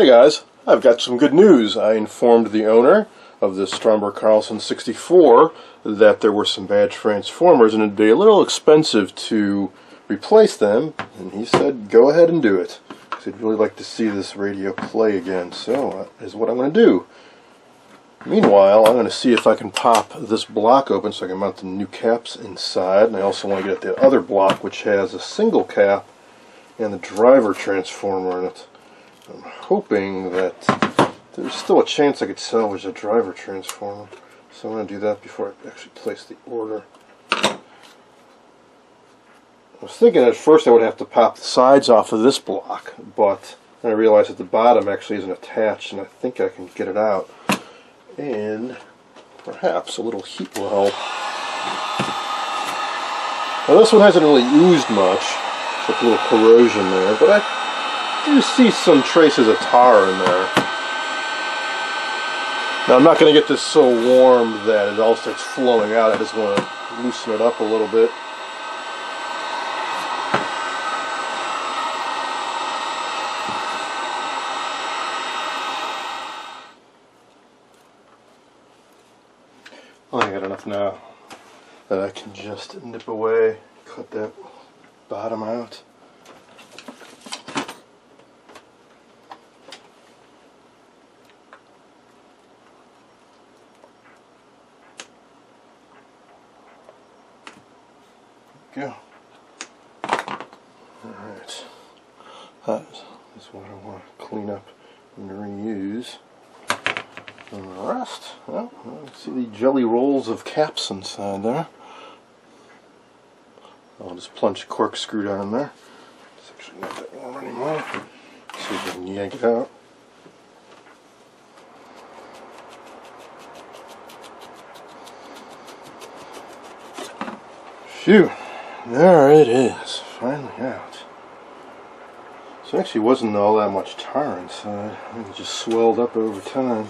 Hey guys, I've got some good news. I informed the owner of this Stromberg Carlson 64 that there were some bad transformers and it'd be a little expensive to replace them, and he said go ahead and do it because he'd really like to see this radio play again. So that is what I'm going to do. Meanwhile, I'm going to see if I can pop this block open so I can mount the new caps inside, and I also want to get at the other block which has a single cap and the driver transformer in it. I'm hoping that there's still a chance I could salvage the driver transformer, so I'm going to do that before I actually place the order. I was thinking at first I would have to pop the sides off of this block, but then I realized that the bottom actually isn't attached, and I think I can get it out. And perhaps a little heat will help. Now this one hasn't really oozed much, except a little corrosion there, but I do see some traces of tar in there. Now I'm not going to get this so warm that it all starts flowing out. I just want to loosen it up a little bit. I got enough now that I can just nip away, cut that bottom out. Go. Alright. That is what I want to clean up and reuse. And the rest, well, see the jelly rolls of caps inside there. I'll just plunge a corkscrew down there. It's actually not that warm anymore. See if I can yank it out. Phew. There it is, finally out. So it actually wasn't all that much tar inside. I think it just swelled up over time.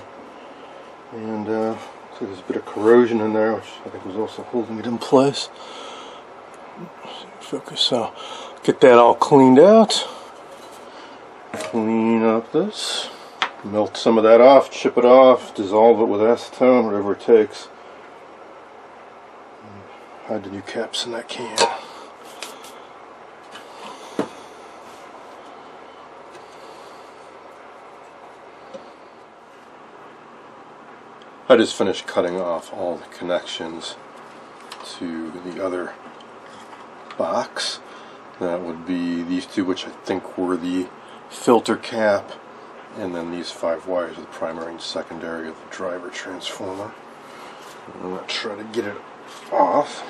And looks like there's a bit of corrosion in there, which I think was also holding it in place. Focus, so get that all cleaned out. Clean up this. Melt some of that off, chip it off, dissolve it with acetone, whatever it takes. Hide the new caps in that can. I just finished cutting off all the connections to the other box. That would be these two, which I think were the filter cap, and then these 5 wires of the primary and secondary of the driver transformer. I'm going to try to get it off.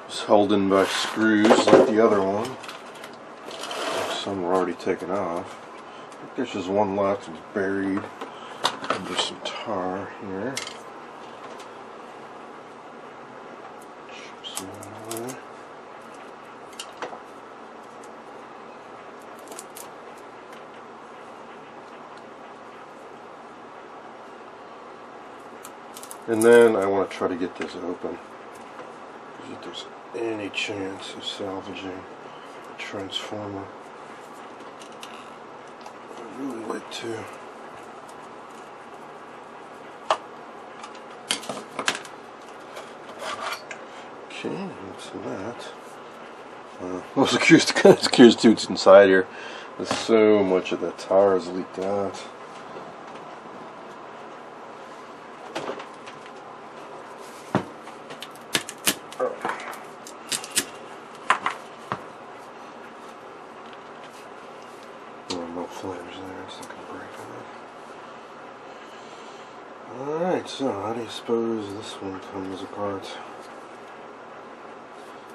It's held in by screws like the other one. Some were already taken off. I think there's just one left. It's buried under some tar here. Chip some away. And then I want to try to get this open. If there's any chance of salvaging the transformer. I'd really like to. Okay, that's that. I was curious to see what's inside here. There's so much of the tar has leaked out. No flares there, it's not going to break it. Alright, so how do you suppose this one comes apart?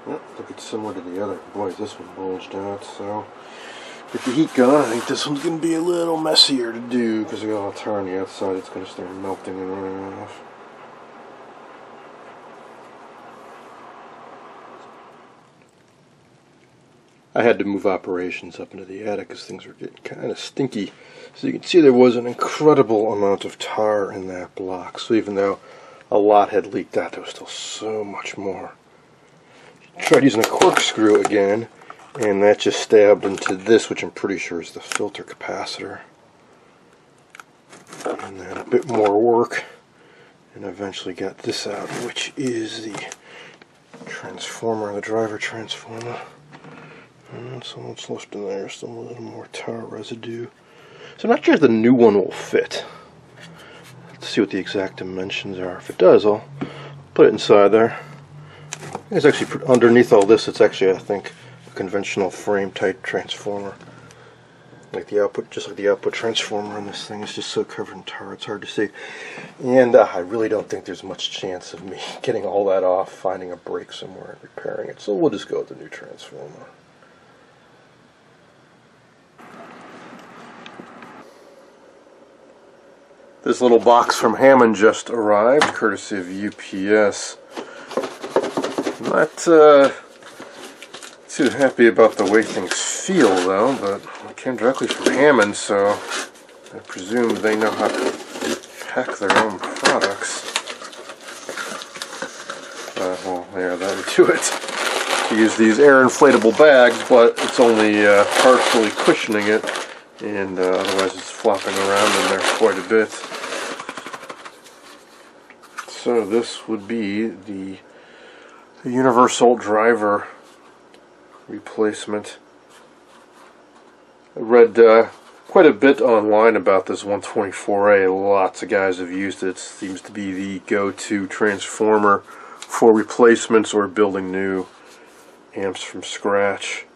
Yep, look, it's similar to the other. Boy, this one bulged out, so with the heat gun, I think this one's going to be a little messier to do because I got all tar on the outside. It's going to start melting and running off. I had to move operations up into the attic because things were getting kind of stinky. So you can see there was an incredible amount of tar in that block. So even though a lot had leaked out, there was still so much more. Tried using a corkscrew again, And that just stabbed into this, which I'm pretty sure is the filter capacitor. And then a bit more work, and eventually got this out, which is the transformer, the driver transformer. And so what's left in there, still a little more tar residue. So I'm not sure if the new one will fit. Let's see what the exact dimensions are. If it does, I'll put it inside there. It's actually underneath all this. It's actually, I think, a conventional frame type transformer, like the output, just like the output transformer on this thing. It's just so covered in tar, it's hard to see. And I really don't think there's much chance of me getting all that off, finding a break somewhere, and repairing it. So we'll just go with the new transformer. This little box from Hammond just arrived, courtesy of UPS. Not too happy about the way things feel, though, but it came directly from Hammond, so I presume they know how to pack their own products. Well, yeah, that would do it. You use these air inflatable bags, but it's only partially cushioning it, and otherwise it's flopping around in there quite a bit. So this would be the universal driver replacement. I read quite a bit online about this 124A. Lots of guys have used it. It seems to be the go-to transformer for replacements or building new amps from scratch.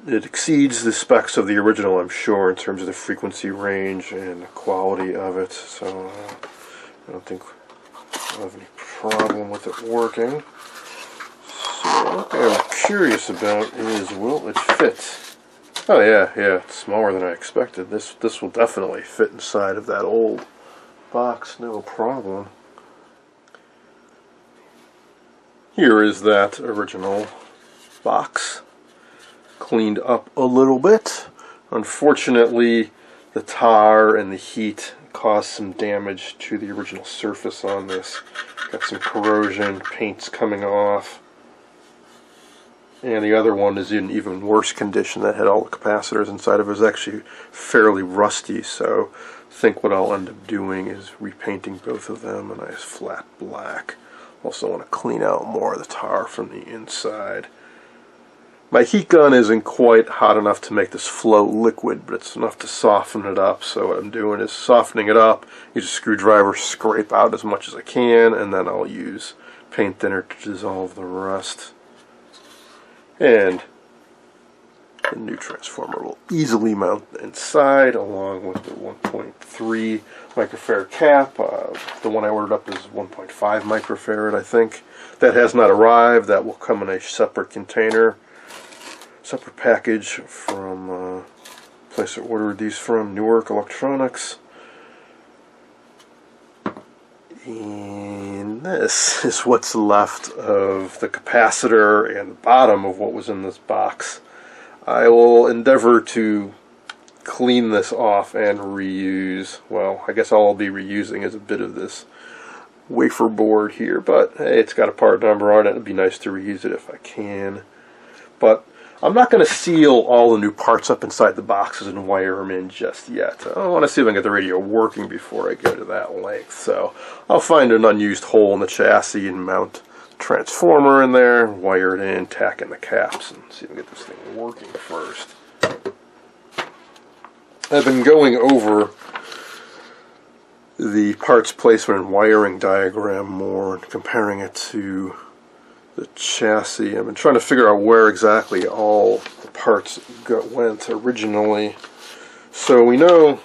It exceeds the specs of the original, I'm sure, in terms of the frequency range and the quality of it, so I don't think I'll have any problem with it working. So what I'm curious about is, will it fit? Oh yeah, it's smaller than I expected. This will definitely fit inside of that old box, no problem. Here is that original box, cleaned up a little bit. Unfortunately, the tar and the heat caused some damage to the original surface on this. Got some corrosion, paint's coming off. And the other one is in even worse condition. That had all the capacitors inside of it. It was actually fairly rusty, so I think what I'll end up doing is repainting both of them a nice flat black. Also want to clean out more of the tar from the inside. My heat gun isn't quite hot enough to make this float liquid, but it's enough to soften it up. So what I'm doing is softening it up, use a screwdriver, scrape out as much as I can, and then I'll use paint thinner to dissolve the rust. And the new transformer will easily mount inside, along with the 1.3 microfarad cap. The one I ordered up is 1.5 microfarad, I think. That has not arrived. That will come in a separate container. Separate package from the place I ordered these from, Newark Electronics. And this is what's left of the capacitor and the bottom of what was in this box. I will endeavor to clean this off and reuse, well, I guess all I'll be reusing is a bit of this wafer board here, but hey, it's got a part number on it. It'd be nice to reuse it if I can. But I'm not going to seal all the new parts up inside the boxes and wire them in just yet. I want to see if I can get the radio working before I go to that length. So I'll find an unused hole in the chassis and mount the transformer in there, wire it in, tack in the caps, and see if I can get this thing working first. I've been going over the parts placement and wiring diagram more and comparing it to the chassis. I've been trying to figure out where exactly all the parts went originally. So we know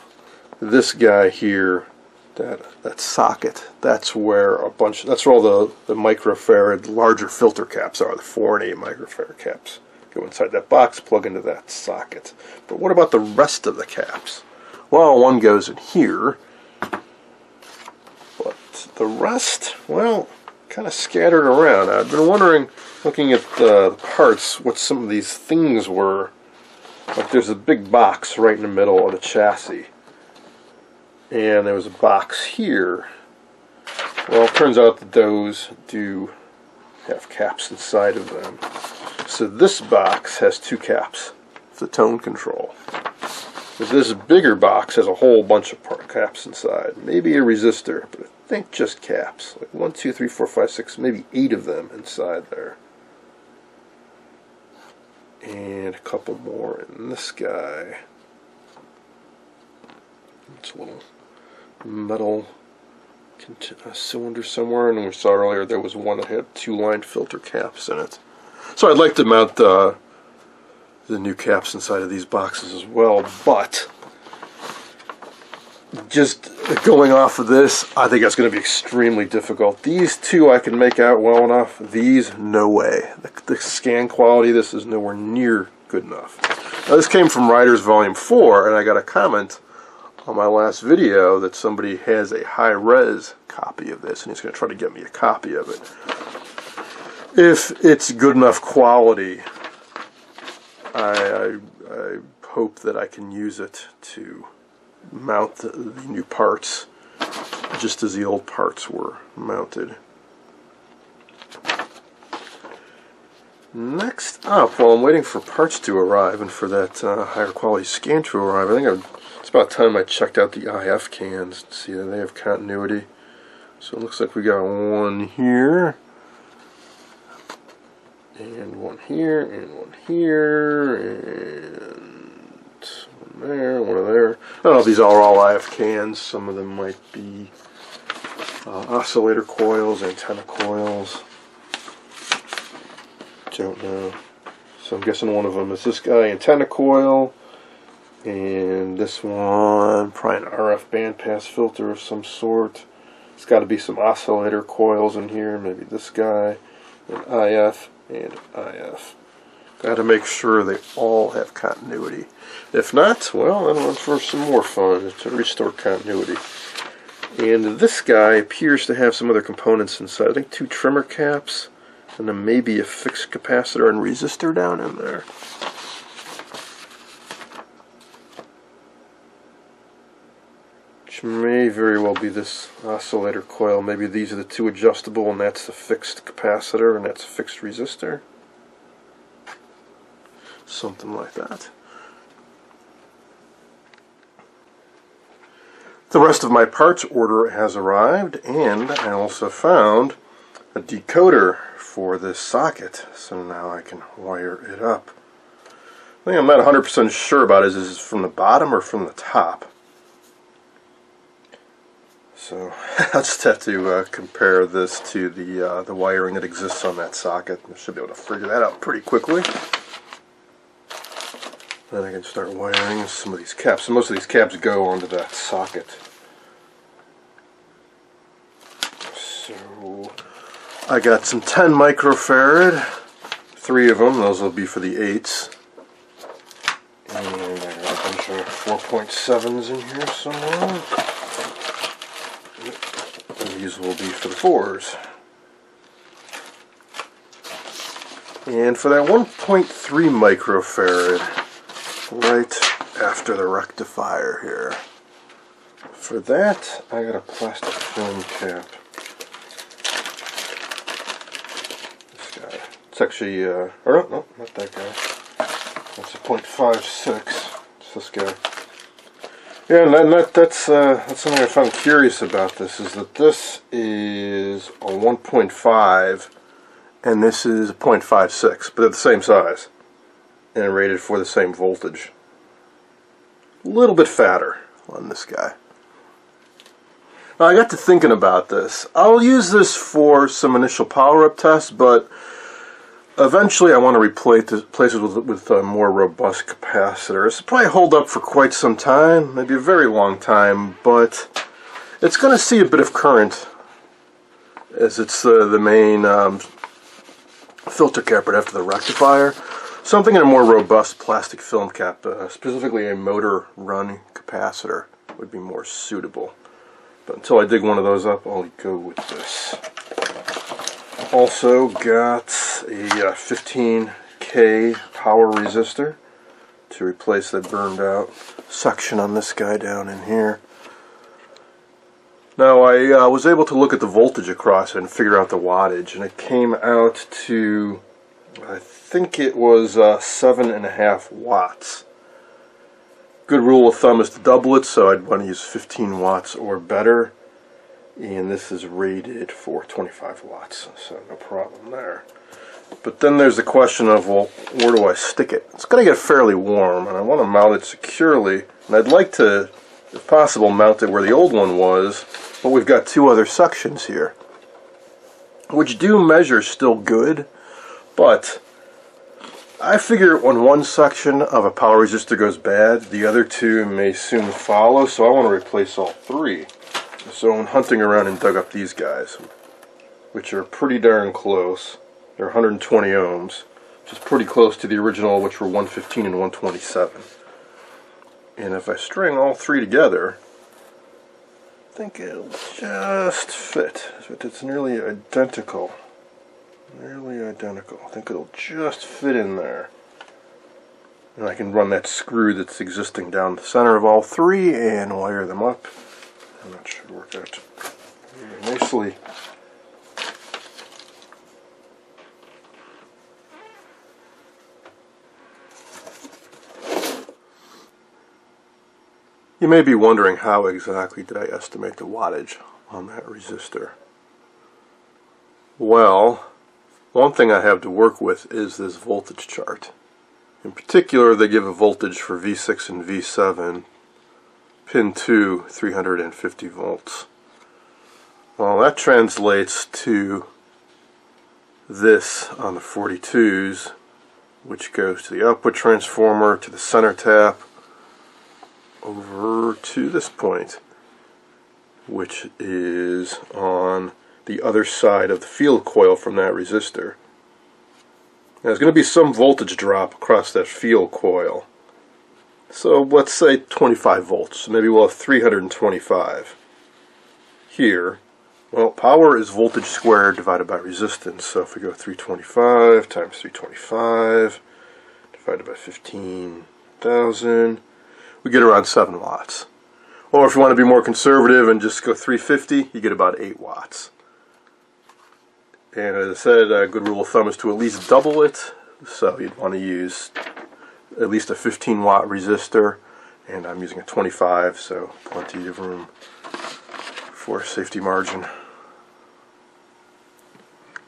this guy here, that socket, that's where that's where all the microfarad larger filter caps are, the 4 and 8 microfarad caps. Go inside that box, plug into that socket. But what about the rest of the caps? Well, one goes in here, but the rest, well, kind of scattered around. I've been wondering, looking at the parts, what some of these things were. Like there's a big box right in the middle of the chassis, and there was a box here. Well, it turns out that those do have caps inside of them. So this box has 2 caps. It's the tone control. This bigger box has a whole bunch of caps inside. Maybe a resistor, but I think just caps. Like 1, 2, 3, 4, 5, 6, maybe 8 of them inside there. And a couple more in this guy. It's a little metal cylinder somewhere, and we saw earlier there was one that had 2 line filter caps in it. So I'd like to mount the new caps inside of these boxes as well, but just going off of this, I think that's going to be extremely difficult. These 2 I can make out well enough. These, no way. The scan quality of this is nowhere near good enough. Now, this came from Riders Volume 4, and I got a comment on my last video that somebody has a high-res copy of this, and he's going to try to get me a copy of it. If it's good enough quality, I hope that I can use it to mount the new parts just as the old parts were mounted. Next up, while I'm waiting for parts to arrive and for that higher quality scan to arrive, I think it's about time I checked out the IF cans to see that they have continuity. So it looks like we got one here, and one here, and one here, and one there, one there. I don't know if these are all IF cans. Some of them might be oscillator coils, antenna coils. Don't know. So I'm guessing one of them is this guy, antenna coil, and this one probably an RF bandpass filter of some sort. It's got to be some oscillator coils in here, maybe this guy, an IF, and IF. Got to make sure they all have continuity. If not, well, then I'm for some more fun to restore continuity. And this guy appears to have some other components inside. I think 2 trimmer caps, and then maybe a fixed capacitor and resistor down in there. Which may very well be this oscillator coil. Maybe these are the 2 adjustable, and that's the fixed capacitor, and that's a fixed resistor. Something like that. The rest of my parts order has arrived, and I also found a decoder for this socket, so now I can wire it up. The thing I'm not 100% sure about is this from the bottom or from the top. So I'll just have to compare this to the wiring that exists on that socket. I should be able to figure that out pretty quickly. Then I can start wiring some of these caps. So most of these caps go onto that socket. So I got some 10 microfarad, 3 of them. Those will be for the 8s. And I got a bunch of 4.7s in here somewhere. These will be for the 4s. And for that 1.3 microfarad, right after the rectifier here, for that I got a plastic film cap. This guy. It's actually, or no, not that guy. That's a 0.56. It's this guy. Yeah, and that's something I found curious about this, is that this is a 1.5 and this is a 0.56, but they're the same size and rated for the same voltage. A little bit fatter on this guy. Now I got to thinking about this. I'll use this for some initial power up tests, but eventually I want to replace it with a more robust capacitor. This will probably hold up for quite some time, maybe a very long time, but it's going to see a bit of current, as it's the main filter cap right after the rectifier. Something in a more robust plastic film cap, specifically a motor run capacitor, would be more suitable. But until I dig one of those up, I'll go with this. Also got a 15K power resistor to replace that burned out section on this guy down in here. Now I was able to look at the voltage across it and figure out the wattage, and it came out to I think it was 7.5 watts. Good rule of thumb is to double it, so I'd want to use 15 watts or better. And this is rated for 25 watts, so no problem there. But then there's the question of, well, where do I stick it? It's going to get fairly warm, and I want to mount it securely. And I'd like to, if possible, mount it where the old one was, but we've got two other sections here, which do measure still good, but I figure when one section of a power resistor goes bad, the other two may soon follow, so I want to replace all three. So I'm hunting around and dug up these guys, which are pretty darn close. They're 120 ohms, which is pretty close to the original, which were 115 and 127. And if I string all three together, I think it'll just fit. It's nearly identical. Nearly identical. I think it'll just fit in there. And I can run that screw that's existing down the center of all three and wire them up. And that should work out very nicely. You may be wondering, how exactly did I estimate the wattage on that resistor? Well, one thing I have to work with is this voltage chart. In particular, they give a voltage for V6 and V7, pin 2, 350 volts. Well, that translates to this on the 42s, which goes to the output transformer, to the center tap, over to this point, which is on the other side of the field coil from that resistor. Now, there's going to be some voltage drop across that field coil. So let's say 25 volts. Maybe we'll have 325 here. Well, power is voltage squared divided by resistance. So if we go 325 times 325 divided by 15,000, we get around 7 watts. Or if you want to be more conservative and just go 350, you get about 8 watts. And as I said, a good rule of thumb is to at least double it. So you'd want to use at least a 15 watt resistor, and I'm using a 25, so plenty of room for safety margin.